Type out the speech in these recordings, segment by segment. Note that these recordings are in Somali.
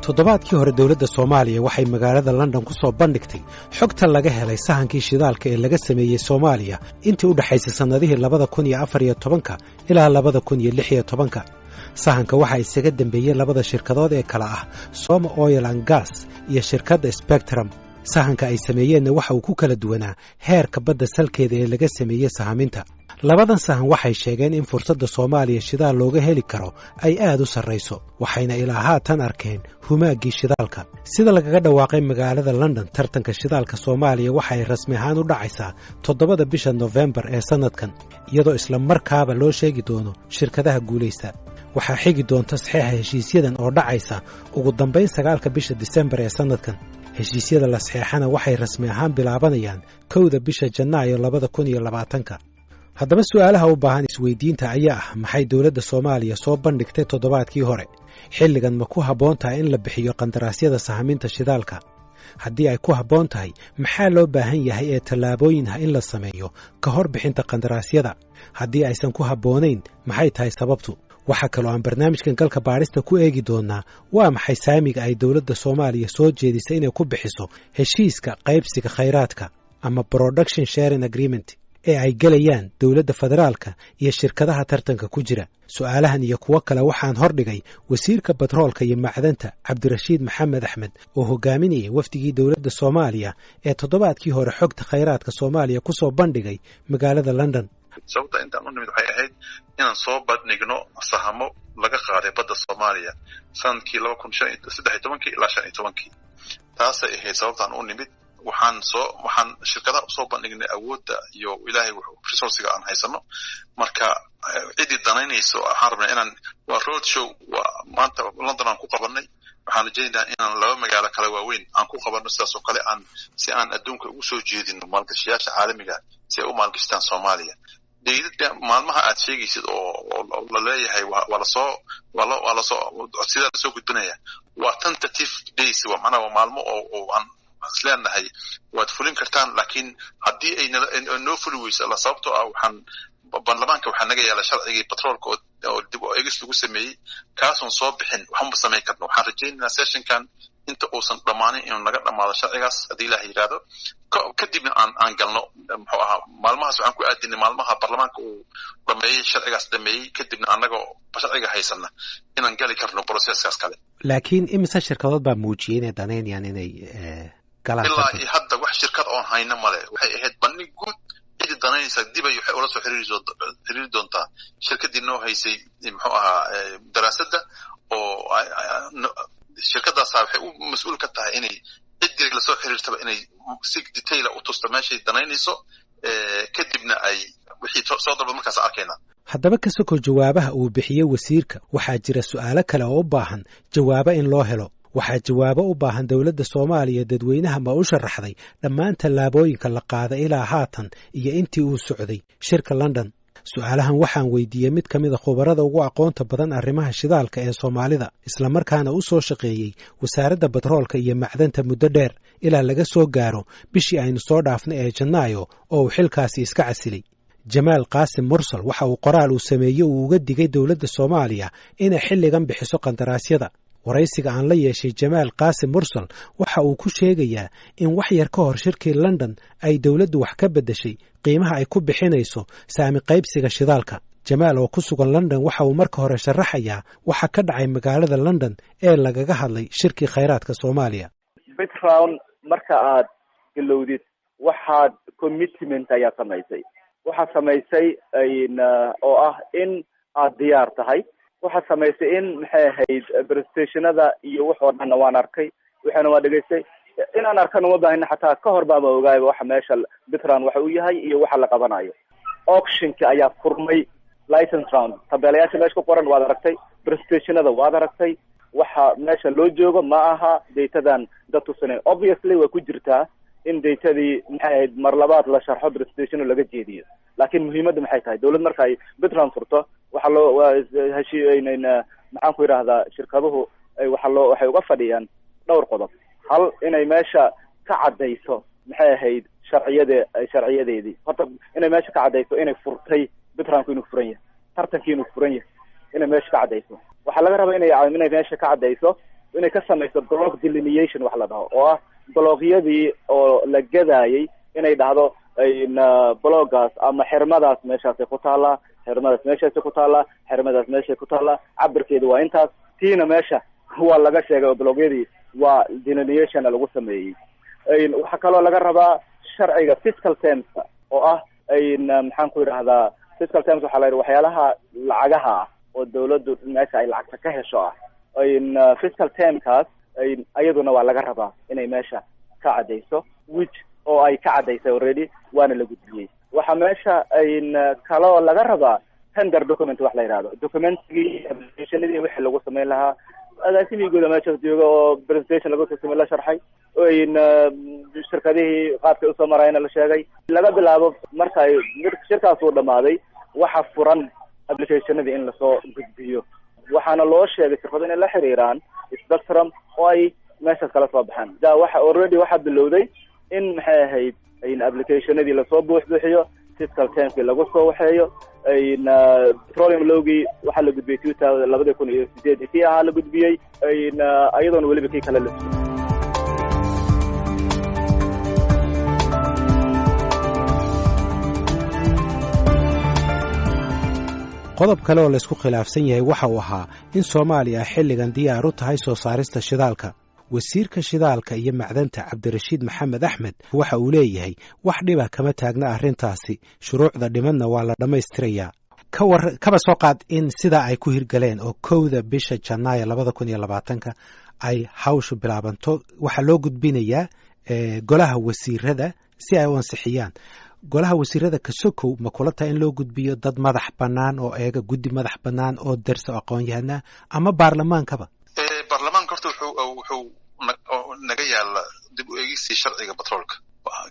toddobaadkii hore dawladda Soomaaliya waxay magaalada London ku soo bandhigtay xogta laga helay sahankii shidaalka ee laga sameeyay Soomaaliya intii u dhaxaysay sanadihii 2014 ilaa 2016. Sahanka waxa isaga dambeeyay labada shirkadood ee kala ah Soma Oil and Gas iyo shirkadda Spectrum. Sahanka ay sameeyeen waxa uu ku kala duwanaa heerka badda salkeeda ee laga sameeyay sahaminta. Labadan sahan waxay sheegeen in fursadda Soomaaliya shidaal looga heli karo ay aad u sarreyso, waxayna ilaa haatan arkeen humaagii shidaalka. Sida lagaga dhawaaqay magaalada London, tartanka shidaalka Soomaaliya waxay rasmi ahaan u dhacaysaa 7 bisha November ee sanadkan, iyadoo isla markaaba loo sheegi doono shirkadaha guuleysta. Waxaa xigi doonta saxiixa heshiisyadan oo dhacaysa ugu dambeyn 9 bisha December ee sanadkan. Heshiisyada la saxiixana waxay rasmi ahaan bilaabanayaan 1 bisha Janaayo 2020. haddaba su'aalaha u baahan isweydiinta ayaa ah maxay dawladda Soomaaliya soo bandhigtay toddobaadkii hore xilligan ma ku habboon tahay in la bixiyo qandaraasyada sahaminta shidaalka haddii ay ku habboon tahay maxaa loo baahan yahay ee tallaabooyin ah in la sameeyo ka hor bixinta qandaraasyada haddii aysan ku habboonayn maxay tahay sababtu waxa kaloo aan barnaamijkan galka baarista ku eegi doonaa waa maxay saamiga ay dawladda Soomaaliya soo jeedisay inay ku bixiso heshiiska qaybsiga khayraadka ama production sharing agreement ee ay galayaan dawladda federaalka iyo shirkadaha tartanka ku jira. Su'aalahan iyo kuwa kale waxaan hordhigay wasiirka batroolka iyo macdanta Cabdirashiid Maxamed Axmed oo hogaaminayay wafdigii dawladda Soomaaliya ee toddobaadkii hore xogta khayraadka Soomaaliya ku soo bandhigay magaalada London. sababta intaan u nimid waxay ahayd inaan soo bandhigno sahamo laga qaaday badda Soomaaliya sanadkii 2013 ilaa 2015. taasay ahayd sababtaan u nimid. waxaan shirkadaha soo bandhignay awoodda iyo ilaahay resource-ga aan haysano marka cidii danaynayso waxaan rabnaa inaan waa road show maanta London aan ku qabanay waxaan rajaynayaa inaan laba magaalo kala waaweyn aan ku qabanno sidaas oo kale si aan adduunka ugu soo jeedino maalgashiyaasha caalamiga si ay u maalgashtaan Soomaaliya. deydadka maalmaha aad sheegaysid oo la leeyahay waa la soo sida la soo gudbinaya waa tentative days macnaha waa maalmo oo aan isleenahay waad fulin kartaan laakiin haddii ay noo fuli weyso la sababtoo ah baarlamaanka waxaa naga yaala sharcigii batroolka oo dib u eegis lagu sameeyey kaasoon soo bixin waxma samayn karno. waxaan rajaynaynaa sessionkan inta uusan dhammaanin inuu naga dhammaado sharcigaas haddii ilaah yidhaahdo kadibna aan galno muxuu ahaa maalmahaas waxaan ku aadinay maalmaha baarlamaanka uu dhameeyey sharcigaas dhameeyey kadibna annagoo sharciga haysana inaan gali karno processkaas kale. laakiin imise shirkadood baa muujiyey inay danaynayaan inay ilaa iyo hadda wax shirkad oon hayna male. waxay ahayd bandhig guud cidii danaynaysa dibay waxay ula soo xiriiri doontaa shirkaddii noo haysay muxuu ahaa daraasadda oo shirkaddaasa waxay u mas-uul ka tahay inay ciddii lasoo xiriirtaba inay si detaila u tusto meeshay danaynayso kadibna ay wixii soo dalba markaas arkayna. haddaba ka soko jawaabaha uu bixiyey wasiirka waxaa jira su'aalo kale oo u baahan jawaabo in loo helo. waxaa jawaabo u baahan dawladda Soomaaliya dadweynaha ma u sharaxday dhammaan tallaabooyinka la qaaday ilaa haatan iyo intii uu socday shirka London. su'aalahan waxaan weydiiyey mid ka mid ah khubarada ugu aqoonta badan arrimaha shidaalka ee Soomaalida isla markaana u soo shaqeeyay wasaaradda batroolka iyo macdanta muddo dheer ilaa laga soo gaaro bishii aynu soo dhaafnay ee Janaayo oo uu xilkaasi iska casilay. Jamaal Qaasim Mursal waxa uu qoraal uu sameeyay uu uga digay dawladda Soomaaliya inay xilligan bixiso qandaraasyada. waraysiga aan la yeeshay Jamaal Qaasim Mursal waxa uu ku sheegayaa in wax yar ka hor shirkii London ay dawladdu wax ka bedeshay qiimaha ay ku bixinayso saami qaybsiga shidaalka. Jamaal oo ku sugan London waxa uu marka hore sharaxayaa waxa ka dhacay magaalada London ee lagaga hadlay shirkii khayraadka Soomaaliya. background marka aad galowdid waxaad commitment ayaa samaysay oo ah in aad diyaar tahay. waxaa samaysay in maxay ahayd prestationada iyo wax oo dhan waan arkay waxaana waa dhageystay inaan arkano ma baahina xataa ka hor baaba ogaayba waxa meesha Bitran waxa uu yahay iyo waxa la qabanayo. auctionka ayaa furmay license round tabeelayaasha meesha ku qoran waad aragtay prestationada waad aragtay waxa meesha loo joogo ma aha datadan dad tusinay. obviously way ku jirtaa in datadii maxay ahayd mar labaad la sharxo prestation laga jeediyo laakiin muhiimadda maxay tahay dawlad marka ay Bitran furto waxa loo heshiiyeynayna maxaan ku yiraahdaa shirkaduhu waxay uga fadhiyaan dhowr qodob. hal inay meesha ka cadayso maxay ahayd sharciyadeedii horta inay meesha ka cadayso inay furtay Bitranku inuu furan yahay tartankii inuu furan yahay inay meesha ka cadayso. waxaa laga rabaa inay meesha ka cadayso inay ka samayso block delineation wax la dhaho oo ah blockyadii oo la gadayay inay dhahdo bloggaas ama xirmadaas meeshaasay ku taallaa, xirmadaas meeshaasay ku taallaa, xirmadaas meeshay ku taallaa, cabirkeedu waa intaas. tiina meesha waa laga sheegay oo blogyadii waa delineationna lagu sameeyey. waxaa kaloo laga rabaa sharciga fiscal termska oo ah maxaan ku yidhahdaa fiscal terms waxaa la yidhi waxyaalaha lacagaha ah oo dawladdu meesha ay lacagta ka hesho ah. fiscal termkaas ayaduna waa laga rabaa inay meesha ka caddayso which oo ay ka caddaysay already waana la gudbiyey. waxaa meesha kaloo laga rabaa tender document wax la yidhahdo, documentigii applicationadii wixii lagu samayn lahaa. agaasimii guuda meeshaas jooga oo presentation lagu samey la sharxay, shirkadihii qaabkay usoo marayna la sheegay. laga bilaabo marka ay shirkaas uu dhamaaday waxa furan applicationadii in lasoo gudbiyo, waxaana loo sheegay shirkado inay la xiriiraan spectrum oo ay meeshaas kala soo baxaan. waxaa bilowday in maxay ahayd applicationadii lasoo buuxiyo, fiscal termkii lagu soo waxeeyo. petroleum lowgii waxaa la gudbiyey 2008 kii ahaa la gudbiyey, iyadoona weliba kii kale la qodob kale oo laysku khilaafsan yahay waxa uu ahaa in Soomaaliya xilligan diyaar u tahay soo saarista shidaalka. wasiirka shidaalka iyo macdanta Cabdirashiid Maxamed Axmed waxa uu leeyahay wax dhiba kama taagna arrintaasi, shuruucda dhimadna waa la dhammaystirayaa. kaba soo qaad in sidaa ay ku hirgaleen oo 1 bisha Janaayo 2020 ay hawshu bilaabanto, waxaa loo gudbinayaa golaha wasiirada si ay u ansixiyaan. golaha wasiirada ka sokow ma kula tahay in loo gudbiyo dad madax bannaan oo eega guddi madax bannaan oo darso aqoon-yahana ama baarlamaankaba? baarlamaanka horta wuxuu naga yaala dib u eegista sharciga batroolka,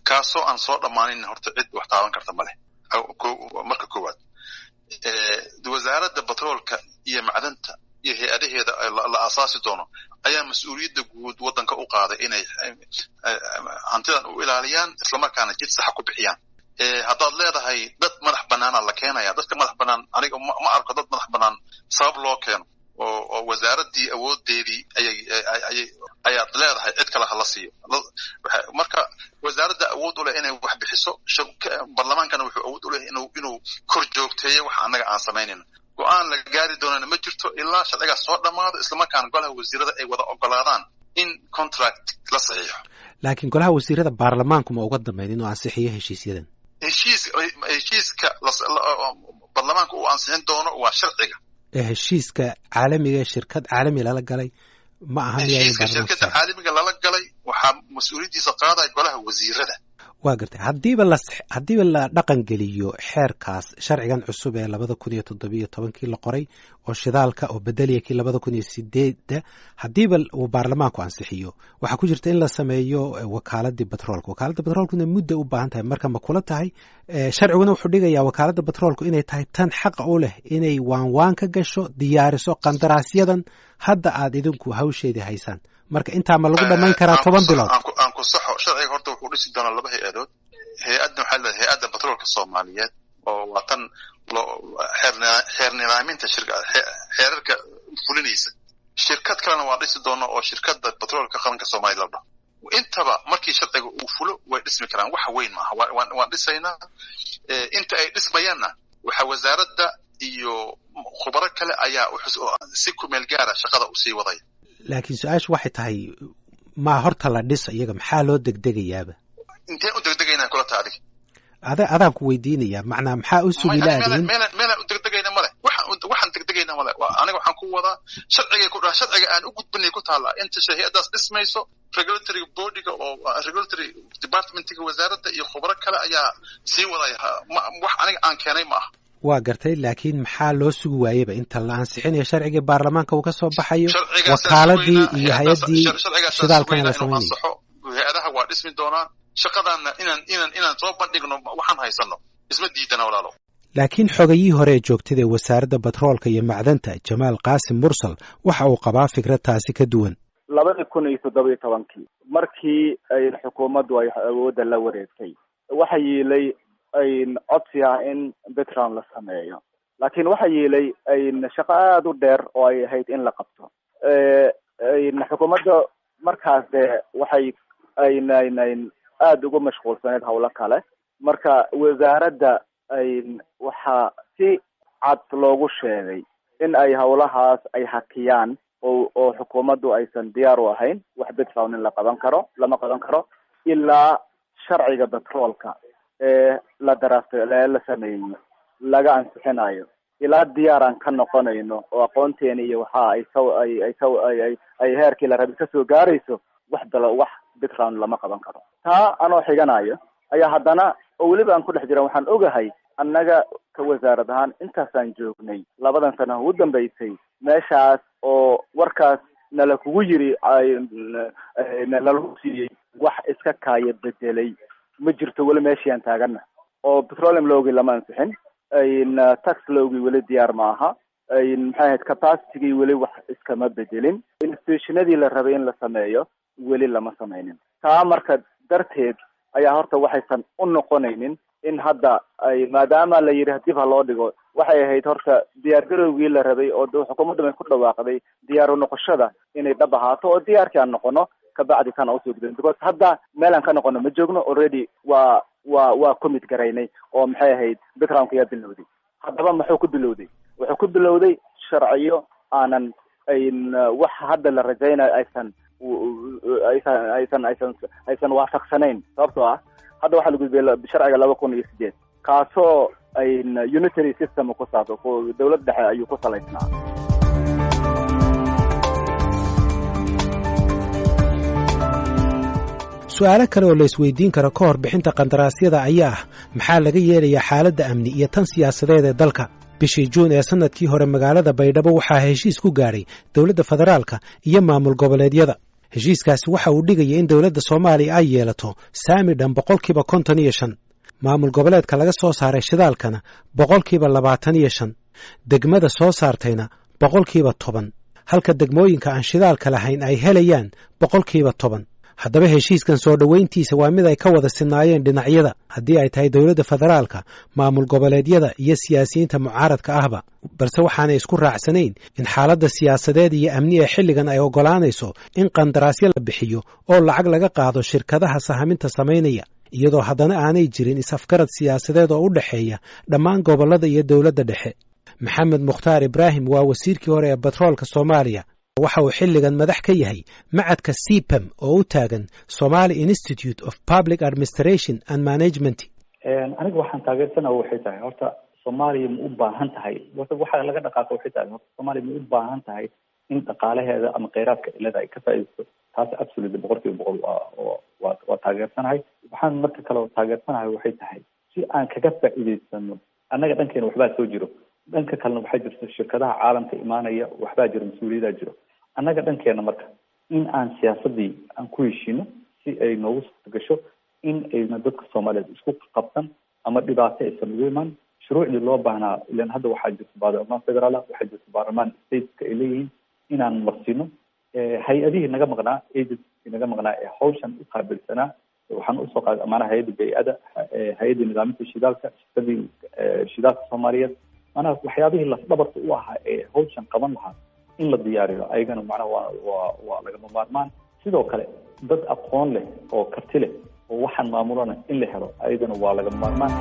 kaasoo aan soo dhammaanin horta cid wax taaban karta male. marka koowaad wasaaradda batroolka iyo macdanta iyo hay-adaheeda la aasaasi doono ayaa mas-uuliyadda guud waddanka u qaaday inay hantidan u ilaaliyaan islamarkaana jid saxa ku bixiyaan. haddaad leedahay dad madax bannaana la keenaya, dadka madax bannaan aniga ma arko dad madax bannaan sabab loo keeno oo wasaaraddii awoodeedii ayaad leedahay cid kale hala siiyo. marka wasaaradda awood u leh inay wax bixiso, baarlamaankana wuxuu awood u leh inuu kor joogteeyo wax annaga aan samaynayno. go-aan la gaari doonana ma jirto ilaa sharcigaas soo dhammaado islamarkaana golaha wasiirada ay wada ogolaadaan in contract la saxiixo. laakiin golaha wasiirada baarlamaanku ma uga dambeyn inuu ansixiyo heshiisyadan? heshiiska baarlamaanka uu ansixin doono waa sharciga. heshiiska caalamiga shirkad caalami lala galay ma aha shirkada caalamiga lala galay waxaa mas-uuliyaddiisa qaadaya golaha wasiirada. waa gartay haddiiba la dhaqan geliyo xeerkaas sharcigan cusub ee 2017 la qoray oo shidaalka oo bedelaya kii 2008 haddiiba uu baarlamaanku ansixiyo waxaa ku jirta in la sameeyo wakaaladii batroolka. wakaaladda batroolkuna muddo u baahan tahay, marka ma kula tahay sharciguna wuxuu dhigayaa wakaaladda batroolku inay tahay tan xaqa u leh inay waanwaan ka gasho, diyaariso qandaraasyadan hadda aad idinku hawsheedii haysaan. marka intaa ma lagu dhamayn karaa 10 bilood? aan ku saxo, sharciga horta wuxuu dhisi doonaa 2 hay-adood. hay-adda waxaa leedahay hay-adda batroolka Soomaaliyeed oo waa tan xeer nidaaminta xeerarka fulinaysa. shirkad kalena waa dhisi doona oo shirkadda batroolka qaranka Soomaaliya la dhaho. intaba markii sharciga uu fulo way dhismi karaan, wax weyn maaha. waan dhisaynaa. inta ay dhismayaanna waxaa wasaaradda iyo khubaro kale ayaa si ku meel gaara shaqada usii wadaya. laakiin su-aashu waxay tahay ma horta la dhisa iyaga maxaa loo degdegayaaba? intee u degdegaynaa kula tahay adiga? adaan ku weydiinaya, macnaa maxaa u sugi laadiin? meelaan u degdegayna male, waxaan degdegayna male. aniga waxaan ku wadaa sharciga aan u gudbinay ku taala inta hay-addaas dhismayso. regulatory bodyga oo regulatory departmentiga wasaaradda iyo khubaro kale ayaa sii wadaya. wax aniga aan keenay ma aha. waa gartay, laakiin maxaa loo sugi waayeba inta la ansixinayo sharcigii baarlamaanka uu ka soo baxayo wakaaladii iyo hay-addii shidaalkana la samaynayo? hay-adaha waa dhismi doonaan. shaqadaanna inaan soo bandhigno waxaan haysano isma diidana walaalo. laakiin xogayihii hore ee joogtay ee wasaaradda batroolka iyo macdanta Jamaal Qaasim Mursal waxa uu qabaa fikrad taasi ka duwan. 2017 markii ay xukuumaddu ay awoodda la wareegtay waxa yeelay codsi ah in Petram la sameeyo, laakiin waxa yeelay shaqo aad u dheer oo ay ahayd in la qabto. xukuumadda markaas waxay aynayn aada ugu mashquulsaneed hawlo kale marka wasaaradda waxaa si cad loogu sheegay in ay hawlahaas ay hakiyaan oo xukuumaddu aysan diyaar u ahayn wax background in lama qaban karo ilaa sharciga petroolka la sameeyey laga ansixinayo ilaa diyaar aan ka noqonayno oo aqoonteena iyo waxa ay heerkii la rabay kasoo gaarayso wax background lama qaban karo. taa anoo xiganayo ayaa haddana oo weliba aan ku dhex jiran waxaan ogahay annaga ka wasaarad ahaan intaasaan joognay 2 sano ugu dambeysay meeshaas oo warkaas nala kugu yiri nalagu siiyey wax iska kaaya bedelay ma jirto weli meeshaan taagana oo petroleum loogi lama ansixin tax loogi weli diyaar ma aha maxay ahayd capacity weli wax iskama bedelin institutionadii la rabay in la sameeyo weli lama sameynin. taa marka darteed ayaa horta waxaysan u noqonaynin in hadda maadaama la yiri hadib ha loo dhigo waxay ahayd horta diyaar garowgii la rabay oo xukuumadda ay ku dhawaaqday diyaar u noqoshada inay dhab ahaato oo diyaarkii aan noqono ka bacdi kana u soo gudbin because hadda meel aan ka noqono ma joogno already waa commit garaynay oo maxay ahayd background ka bilowday. haddaba muxuu ku bilowday wuxuu ku bilowday sharciyo aanan wax hadda la rajaynayo aysan waafaqsanayn sababtoo ah hadda waxaa la gudbiyay sharciga 2008 kaasoo unitary system ku saabsan dawlad dhexe ayuu ku salaysnaa. su'aalo kale oo la isweydiin karo ka hor bixinta qandaraasyada ayaa ah maxaa laga yeelayaa xaaladda amni iyo tan siyaasadeed ee dalka. bishii juun ee sanadkii hore magaalada Baydhabo waxaa heshiis ku gaaray dawladda federaalka iyo maamul goboleedyada. heshiiskaasi waxa uu dhigaya in dawladda Soomaaliya ay yeelato saami dhan 55%. maamul goboleedka laga soo saaray shidaalkana 25%. degmada soo saartayna 10%. halka degmooyinka aan shidaalka lahayn ay helayaan 10%. haddaba heshiiskan soo dhaweyntiisa waa mid ay ka wada sinaayeen dhinacyada haddii ay tahay dawladda federaalka maamul goboleedyada iyo siyaasiyiinta mucaaradka ahba balse waxaanay isku raacsanayn in xaaladda siyaasadeed iyo amni ee xilligan ay ogolaanayso in qandaraasyo la bixiyo oo lacag laga qaado shirkadaha sahaminta samaynaya iyadoo haddana aanay jirin is-afgarad siyaasadeed oo u dhexeeya dhammaan gobollada iyo dawladda dhexe. maxamed mukhtaar ibraahim waa wasiirkii hore ee batroolka Soomaaliya waxa uu xilligan madax ka yahay macadka CPAM oo u taagan Somali Institute of Public Administration and Management. aniga waxaan taageersanahay waxay tahay horta Soomaaliya ma u baahan tahay waxa laga dhaqaaqo waxay tahay horta Soomaaliya ma u baahan tahay in dhaqaalaheeda ama kheyraadka ilada ay ka faa'iideyso taas absolutely 100% waa taageersanahay. waxaan marka kale taageersanahay waxay tahay si aan kaga faa'iideysano annaga dhankeena waxbaa soo jiro dhanka kalena waxaa jirta shirkadaha caalamka imaanaya waxbaa jira mas-uuliyada jiro annaga dhankeena marka in aan siyaasadii aan ku heshino si ay noogu gasho in ayna dadka Soomaaliyeed isku qabsan ama dhibaato aysan ugu iman shuruucdii loo baahnaa ilaan hadda waxaa jirta baarlamaan federaal waxaa jirta baarlamaan stateska ay leeyihiin inaan marsino hay-adihii naga maqnaa agency naga maqnaa ee hawshan u qaabilsanaa waxaan usoo qaaday amaanaha hay-adda bay-ada hay-adda nidaaminta shidaalka shirkadii shidaalka Soomaaliyeed maanaha waxyaabihii lafdhabarta u ahaa ee hawshan qaban lahaa in la diyaariyo ayagana macnaha waa lagama maarmaan. sidoo kale dad aqoon leh oo karti leh oo waxaan maamulana in la helo ayagana waa lagama maarmaan.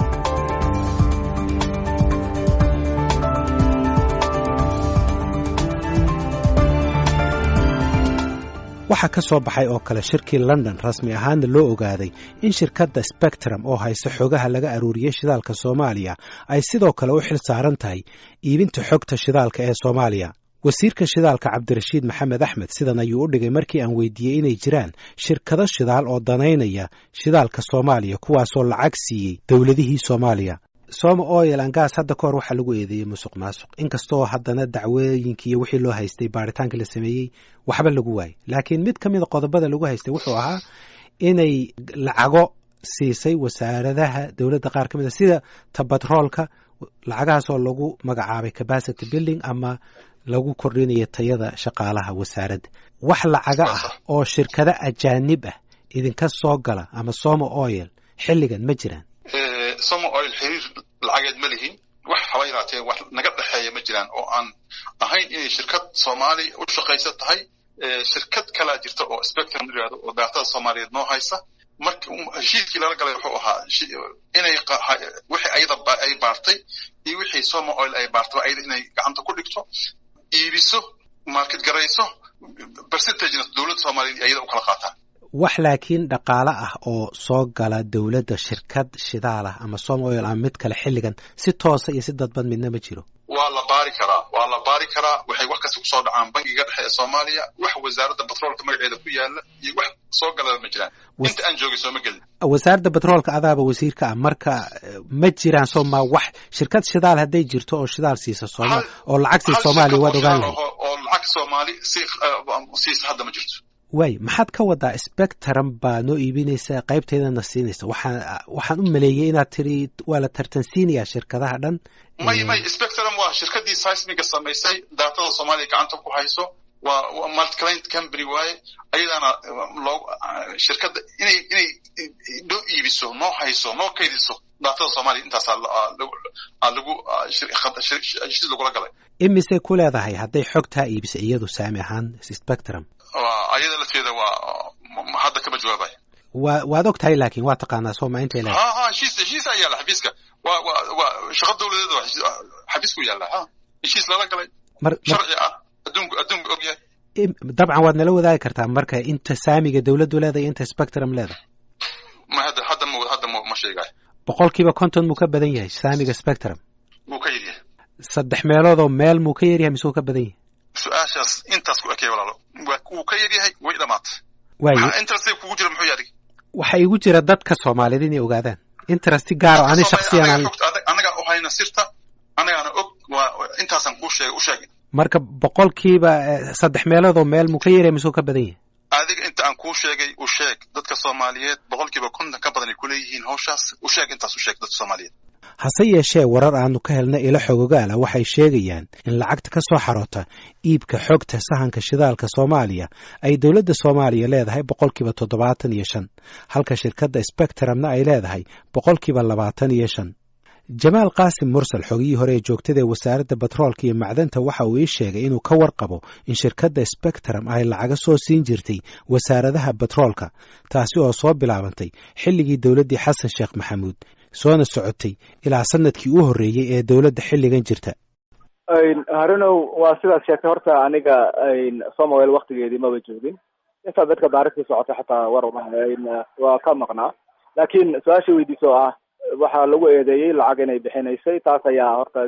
waxaa ka soo baxay oo kale shirkii London rasmi ahaanna loo ogaaday in shirkadda Spectrum oo haysa xogaha laga aruuriyay shidaalka Soomaaliya ay sidoo kale u xil saaran tahay iibinta xogta shidaalka ee Soomaaliya. wasiirka shidaalka Cabdirashiid Maxamed Axmed sidan ayuu u dhigay markii aan weydiiyey inay jiraan shirkado shidaal oo danaynaya shidaalka Soomaaliya kuwaasoo lacag siiyey dawladihii Soomaaliya. Somo Oil and Gas hadda kahor waxaa lagu eedeeyey musuqmaasuq inkastoo haddana dacwooyinkii iyo wixii loo haystay baaritaanka la sameeyey waxba lagu waayay laakiin mid ka mid a qodobada lagu haystay wuxuu ahaa inay lacago siisay wasaaradaha dawladda qaar ka mid a sida tabatroolka lacagahaasoo lagu magacaabay capacity building ama lagu kordhinayo tayada shaqaalaha wasaaradda. wax lacaga ah oo shirkado ajaanib ah idinka soo gala ama Somo Oil xilligan ma jiraan? Somo Oil xiriir lacageed ma lihin wax hawaynaatee wax naga dhaxeeya ma jiraan oo aan ahayn inay shirkad Soomaali u shaqaysan tahay shirkad kala jirta oo Spectrum yiraahdo oo daatada Soomaaliyeed noo haysa markii heshiiskii la galay wuxuu ahaa inay wixii ay baartay iyo wixii Soma Oil ay baartay ay inay gacanta ku dhigto iibiso market garayso percentage dawladda Soomaaliyeed ayada u kala qaataan wax laakiin dhaqaale ah oo soo gala dawladda shirkad shidaal ah ama Soma Oil ama mid kale xilligan si toos iyo si dadban midna ma jiro waa la baari karaa waxay wax kasta ku soo dhacaan bangiga dhexe ee Soomaaliya wax wasaaradda petroolka magaceeda ku yaala iyo wax soo galada ma jiraan inta aan joogay soo ma gelin wasaaradda petroolka adaaba wasiirka ah marka ma jiraan Soma wax shirkad shidaal haday jirto oo shidaal siisa Soomaaliya oo lacag si Soomaaliya wad ogaan oo lacag Soomaali si hadda ma jirto way maxaad ka wadaa Spectrum baa noo iibinaysa qaybteedana siinaysa waxaan u maleeyay inaad tiri waa la tartansiinaya shirkadaha dhan may Spectrum waa shirkadii seismiga samaysay daatada Soomaaliya gacanta ku hayso waa multi-client company way ayadana shirkadda inay doo iibiso noo hayso noo kaydiso daatada Soomaaliya intaas lagu shirkad lagu galay imise ku leedahay hadday xogtaa iibisay iyadu saami ahaan Spectrum ayada la teeda waa hadda kama jawaabay waad ogtahay laakiin waa taqaanaa Soma intay leedahay heshiis ayaa la xabiiska waa shaqo dawladeed xabiisku yaala heshiis lala galay sharci ah adduunku ogyahay dabcan waad nala wadaagi kartaa marka inta saamiga dawladdu leedahay inta Spectrum leedahay ma hadda ma sheegay 50% muu ka badan yahay saamiga Spectrum muu ka yaryahay 3 meeloodoo meel muu ka yaryahay mise ka badan yahay su'aashaas intaas ku ekay walaalo wuu ka yaryahay way dhamaatay interest kugu jira muxuu yahay waxa igu jira dadka Soomaaliyeed inay ogaadaan interest gaar ah ani shakhsiyan anaga oo hayna sirta anagana og waa intaasan ku sheegay marka 3 meeloodoo meel muu ka yaryahay mise ka badan yahay adiga inta aan ku sheegay u sheeg dadka Soomaaliyeed 50% ka badan ay ku leeyihiin hawshaas u sheeg intaas u sheeg dadka Soomaaliyeed hase yeeshee warar aanu ka helna ilo xogogaala waxay sheegayaan in lacagta ka soo xaroota iibka xogta sahanka shidaalka Soomaaliya ay dawladda Soomaaliya leedahay 75% halka shirkadda Spectrumna ay leedahay 25%. Jamaal Qaasim Mursal xogii hore ee joogtada wasaaradda petroolka iyo macdanta waxa uu ii sheegay inuu ka warqabo in shirkadda Spectrum ay lacag soo siin jirtay wasaaradaha petroolka taasi oo soo bilaabantay xilligii dawladdii Xasan Sheekh Maxamuud soona socotay ilaa sanadkii u horeeyay ee dawladda xilligan jirta Harunow waa sidaas sheegtay horta aniga Soma Oil waqtigeedii ma joogin inta dadka baarista socota xataa war waa ka maqnaa laakiin su'aasha weydiiso ah waxa lagu eedeeyay lacag inay bixinaysay taas ayaa horta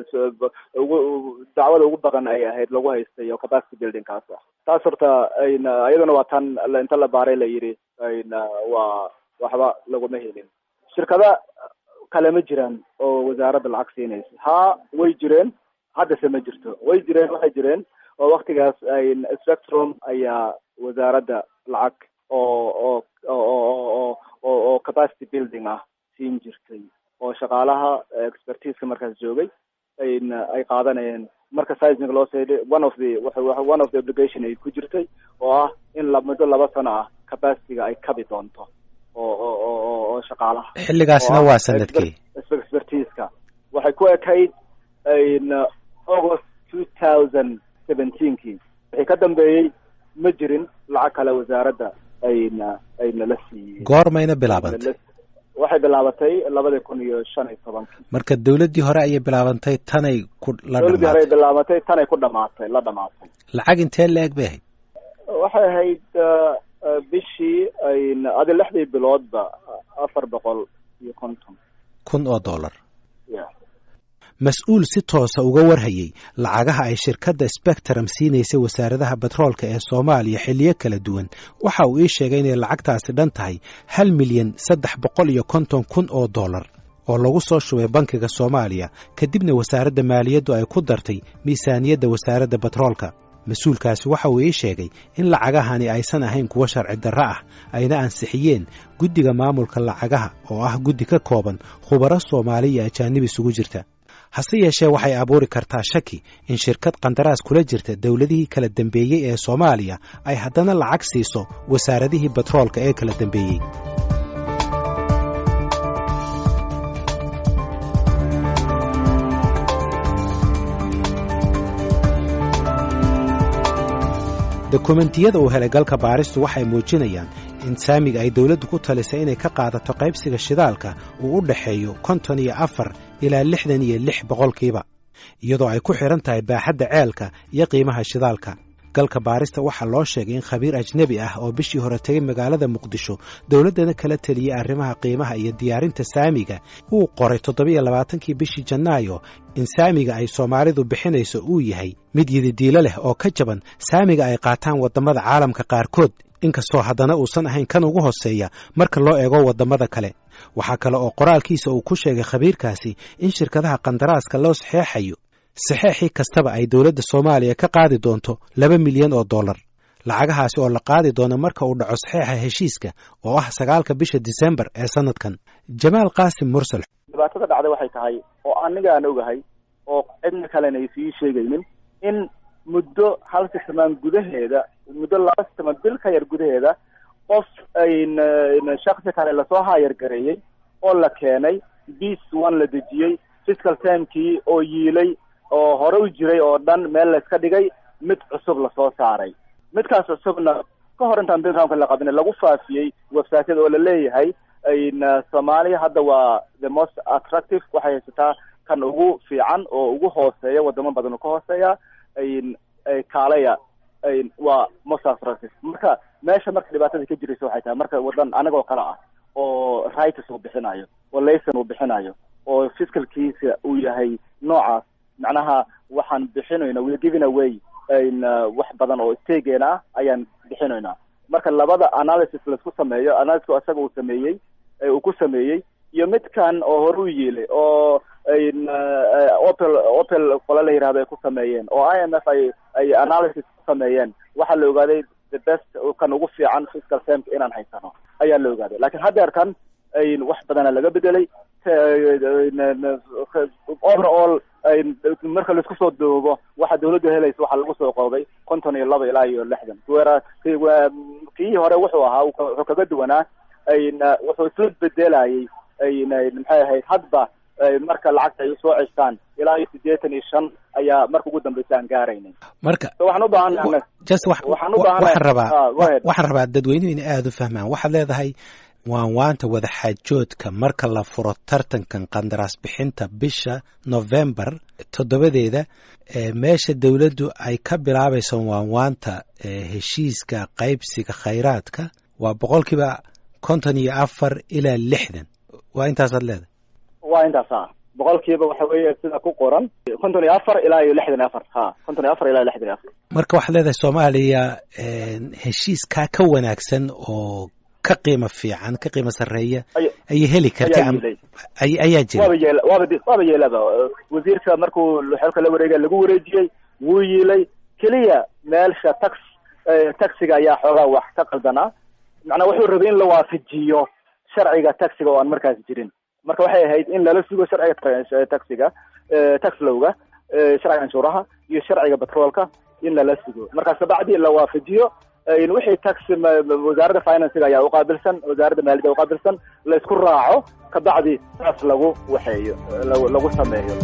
dacwada ugu badan ay ahayd lagu haystay oo capacity building kaas taas horta ayadana waa tan inta la baaray la yiri waa waxba laguma helin shirkada kale ma jiraan oo wasaaradda lacag siinaysa way jireen hadda ma jirto waxay jireen oo waqtigaas Spectrum ayaa wasaaradda lacag oo capacity building ah siin jirtay oo shaqaalaha expertise markaas joogay ay qaadanayeen marka seismic loo seeday one of the obligation ay ku jirtay oo ah in muddo 2 sano ah capacity-ga ay kabi doonto oo shaqaalaha xilligaasna waa sanadkii expertise-ka waxay ku ekayd August 2017 wixii ka dambeeyay ma jirin lacag kale wasaaradda ayna la siiyeen goormayna bilaabantay waxay bilaabatay 2015 marka dawladdii hore ayay bilaabantay tanay ku la dhamaatay la dhamaatay lacag intee leeg bay waxay ahayd bishii adi 6 biloodba $450,000 mas-uul si toosa uga warhayay lacagaha ay shirkadda Spectrum siinaysay wasaaradaha petroolka ee Soomaaliya xilliyo kala duwan waxa uu ii sheegay inay lacagtaasi dhan tahay $1,350,000 oo lagu soo shubay bankiga Soomaaliya kadibna wasaaradda maaliyaddu ay ku dartay miisaaniyadda wasaaradda petroolka mas-uulkaasi waxa uu ii sheegay in lacagahani aysan ahayn kuwa sharci darro ah ayna ansixiyeen guddiga maamulka lacagaha oo ah guddi ka kooban khubaro Soomaali iyo ajaanib isugu jirta hase yeeshee waxay abuuri kartaa shaki in shirkad qandaraas kula jirta dawladihii kala dambeeyey ee Soomaaliya ay haddana lacag siiso wasaaradihii petroolka ee kala dambeeyey dokumentiyada uu helay galka baaristu waxay muujinayaan in saamiga ay dawladdu ku talisay inay ka qaadato qaybsiga shidaalka uu u dhaxeeyo 54 ilaa 66 boqolkiiba iyadoo ay ku xiran tahay baaxadda ceelka iyo qiimaha shidaalka galka baarista waxaa loo sheegay in khabiir ajnabi ah oo bishii hore tegay magaalada muqdisho dawladdana kala teliyey arrimaha qiimaha iyo diyaarinta saamiga uu qoray 27kii bishii Janaayo in saamiga ay Soomaalidu bixinayso uu yahay mid yididiilo leh oo ka jaban saamiga ay qaataan wadamada caalamka qaarkood inkastoo haddana uusan ahayn kan ugu hooseeya marka loo eego wadamada kale waxaa kale oo qoraalkiisa uu ku sheegay khabiirkaasi in shirkadaha qandaraaska loo saxeexayo saxeexii kastaba ay dawladda Soomaaliya ka qaadi doonto $2 milyan lacagahaasi oo la qaadi doono marka uu dhaco saxeexa heshiiska oo ah 9 bisha December ee sanadkan Jamaal Qaasim Mursal dhibaatada dhacday waxay tahay oo aniga aan ogahay oo cidna kalena ay sii sheegaynin in muddo hal sano gudaheeda muddo 2 sano bil ka yar gudaheeda qof ay shakhsi kale la soo hayr gareeyay oo la keenay bis1 la dejiyay fiscal termkii oo yiilay oo hore u jiray oo dhan meel la iska dhigay mid cusub la soo saaray midkaas cusubna ka hor intaan bilkaanka la qabin lagu faafiyay website-yada oo la leeyahay Soomaaliya hadda waa the most attractive waxay haysataa kan ugu fiican oo ugu hooseeya wadamo badan oo ka hooseeya kaalaya waa most attractive marka meesha marka dhibaatada ka jirayso waxay tahay marka wadan anagoo kala ah oo rights uu bixinayo oo license uu bixinayo oo fiscalkiisa uu yahay noocaas macnaha waxaan bixinayna we giving away wax badan oo isteegeena ayaan bixinayna marka labada analysis la isku sameeyo analysis asaga uu sameeyay uu ku sameeyay iyo midkan oo hore u yeelay oo Opel qolada la yiraahdo ay ku sameeyeen oo IMF ay analysis ku sameeyeen waxa la ogaaday the best kan ugu fiican fiscal term inaan haysano ayaa la ogaaday laakiin haddeerkan wax badan laga bedelay overall marka la isku soo duubo waxa dawladdu helayso waxa lagu soo qoobay 52 ilaa 60 kii hore wuxuu ahaa wuxuu kaga duwanaa wuxuu isla bedelayay maxay ahayd hadba marka lacagta ay soo cestaan ilaa 85 ayaa marka ugu dambeysay aan gaaraynay marka waxaan u baahanahay waxaan rabaa dadweynuhu in aad u fahmaan waxaad leedahay waanta wadaxaajoodka marka la furo tartankan qandaraas bixinta bisha November 7deeda meesha dawladdu ay ka bilaabayso waanta heshiiska qaybsiga khayraadka waa 54 ilaa 60 waa intaas aad leedahay waa intaas boqolkiiba waxa weeye sida ku qoran 54 ilaa 64 54 ilaa 64 marka waxaad leedahay Soomaaliya heshiiska ka wanaagsan oo ka qiimo fiican ka qiimo sareeya ay heli kartaa ayaa jira waaba yeelaba wasiirka markuu xilka la wareegay lagu wareejiyay wuu yeelay kaliya meelsha taxiga ayaa xoogaa wax ka qaldanaa macna wuxuu rabay in la waafajiyo sharciga taxiga oo aan markaas jirin marka waxay ahayd in lala sugo sharciga taxiga tax lawga sharciga anshuuraha iyo sharciga petrolka in lala sugo markaas bacdi la waafajiyo wixii tax wasaaradda finance ayaa u qaabilsan wasaaradda maaliyadda u qaabilsan la isku raaco ka bacdi taas lagu waxeeyo lagu sameeyo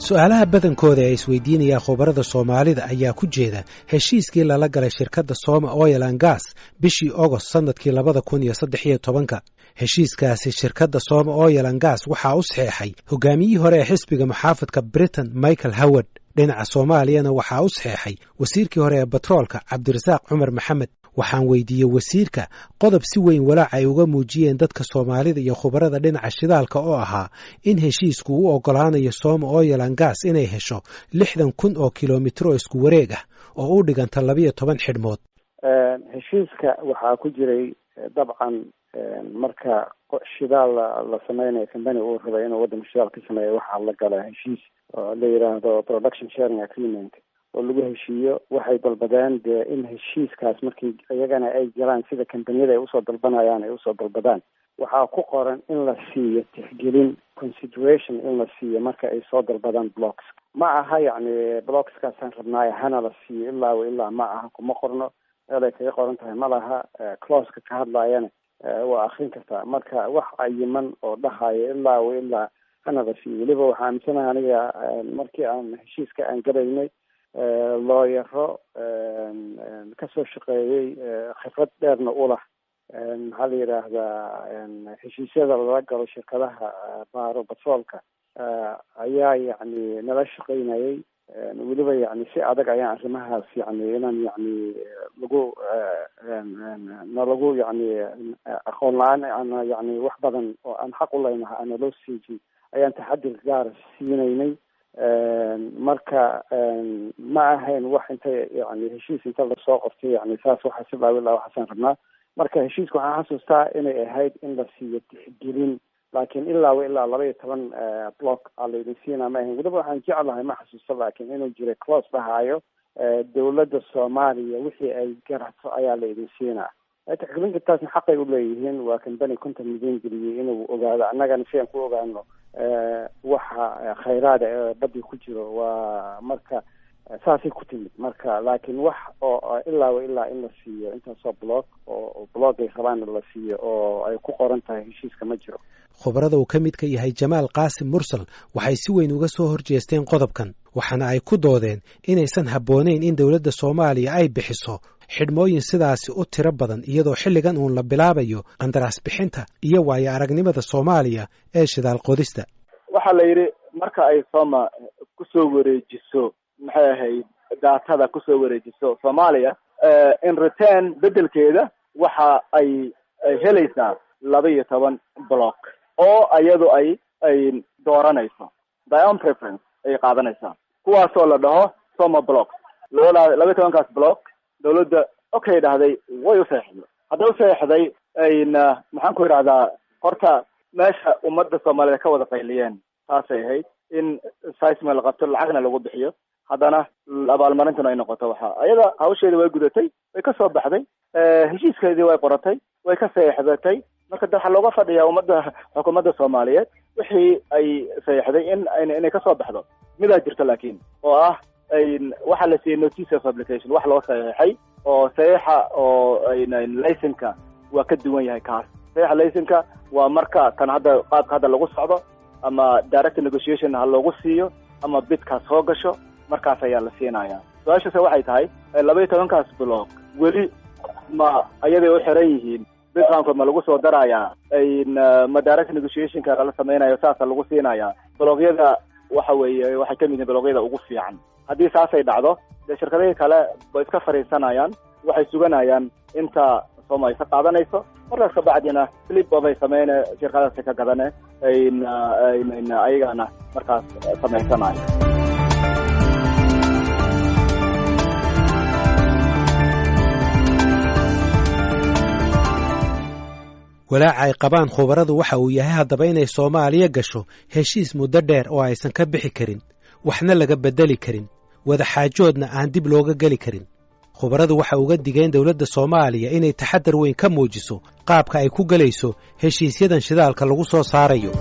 su'aalaha badankooda ay isweydiinayaan khubarada Soomaalida ayaa ku jeeda heshiiskii lala galay shirkadda Soma Oil and Gas bishii August sanadkii 2013 heshiiskaasi shirkadda Soma Oil and Gas waxa uu saxeexay hogaamiyihii hore ee xisbiga muxaafadka Britain Michael Howard dhinaca Soomaaliyana waxa uu saxeexay wasiirkii hore ee batroolka Cabdirasaaq Cumar Maxamed waxaan weydiiyey wasiirka qodob si weyn walaac ay uga muujiyeen dadka Soomaalida iyo khubarada dhinaca shidaalka oo ahaa in heshiisku uu ogolaanayo Soma Oil and Gas inay hesho 60,000 oo kiiloomitir oo isku wareeg ah oo u dhiganta 12 xidhmood heshiiska waxaa ku jiray dabcan marka shidaal la sameynayo company uu rabo inuu waddanka shidaal ka sameeyo waxaa la gala heshiis oo la yiraahdo production sharing agreement oo lagu heshiiyo waxay dalbadeen dee in heshiiskaas markii iyagana ay galaan sida kambaniyada ay usoo dalbanayaan ay usoo dalbadaan waxaa ku qoran in la siiyo tixgelin consideration in la siiyo marka ay soo dalbadaan blocks ma aha yacni blockskaasaan rabnaayo hana la siiyo ilaa ma aha kuma qorno meelay kaga qoran tahay ma laha closeka ka hadlaayana waa akrin kartaa marka wax cayiman oo dhahayo ilaa hanala siiyo. weliba waxaa aaminsanaha aniga markii aan heshiiska aan galaynay looyaro kasoo shaqeeyey khibrad dheerna ulah maxaa la yidhaahdaa heshiisyada lala galo shirkadaha baaro batroolka ayaa yani nala shaqeynayay. weliba yani si adag ayaan arrimahaas yani inaan yani nalagu yani aqoon la-aan ana yani wax badan oo aan xaq u leynaha ana loo siijin ayaan taxadir gaara siinaynay. marka ma ahayn wax inta yani heshiis inta lasoo qortay yani saas waxaa si dhaawila waxaasaan rabnaa. marka heshiiska waxaan xasuustaa inay ahayd in la siiyo tixgelin, laakiin ilaa 12 block aa laydin siinaa ma ahayn. weliba waxaan jeclahay ma xasuusta laakiin inuu jiray close dhahaayo dawladda Soomaaliya wixii ay garato ayaa laydin siinaa. tixgelinta taasna xaqay u leeyihiin. waa company 50 milyan geliyay inuu ogaado, annagana si aan ku ogaano waxa khayraada ee badda ku jiro. waa marka saasay ku timid. marka laakiin wax oo ilaa in la siiyo intaasoo block oo block ay rabaan la siiyo oo ay ku qoran tahay heshiiska ma jiro. khubarada uu ka mid ka yahay Jamaal Qaasim Mursal waxay si weyn uga soo horjeesteen qodobkan, waxaana ay ku doodeen inaysan habboonayn in dawladda Soomaaliya ay bixiso xidhmooyin sidaasi u tiro badan iyadoo xilligan uun la bilaabayo qandaraas bixinta iyo waayo aragnimada Soomaaliya ee shidaal qodista. waxaa la yidhi marka ay Sooma kusoo wareejiso maxay ahayd daatada kusoo wareejiso Soomaaliya in return bedelkeeda waxa ay helaysaa 12 block oo iyadu ay dooranayso by own preference ay qaadanaysaa, kuwaasoo la dhaho Sooma block. 12kaas block dawladda okay dhahday way u saxiixday. hadday u saxiixday maxaan ku idhahdaa horta meesha ummadda Soomaaliyeed ka wada qayliyeen taasay ahayd in seismic la qabto lacagna lagu bixiyo, haddana abaalmarintuna ay noqoto. waxa ayada hawsheedii way gudatay, way ka soo baxday, heshiiskeedii way qoratay, way ka saxiixdatay. marka waxaa looga fadhiyaa xukuumadda Soomaaliyeed wixii ay saxiixday inay ka soo baxdo. midaa jirta laakiin oo ah waxaa la siiyey notice of application, wax loo saxiixay oo saxiixa oo laysanka waa ka duwan yahay kaas. saxiixa laysanka waa marka kan hadda qaabka hadda lagu socdo ama direct negotiation ha loogu siiyo ama bidkaas soo gasho, markaas ayaa la siinaya. su-aashaase waxay tahay 12kaas block weli ma ayaday u xiran yihiin? bidkaanka ma lagu soo darayaa? ma direct negotiationka lala samaynayo saasa lagu siinayaa? blogyada waxa weeye waxay ka mid yihiin blogyada ugu fiican. haddii saasay dhacdo dee shirkadihii kale way iska fariisanayaan, waxay suganayaan inta Sooma ay ka qaadanayso. markaas ka bacdina flip bay sameeyeen shirkadaasi ka gadane ayagana markaas sameysanayo. walaaca ay qabaan khubaradu waxa uu yahay haddaba inay Soomaaliya gasho heshiis muddo dheer oo aysan ka bixi karin, waxna laga bedeli karin, wada xaajoodna aan dib looga geli karin. khubaradu waxa uga digeen dawladda Soomaaliya inay taxadar weyn ka muujiso qaabka ay ku galayso heshiisyadan shidaalka lagu soo saarayo.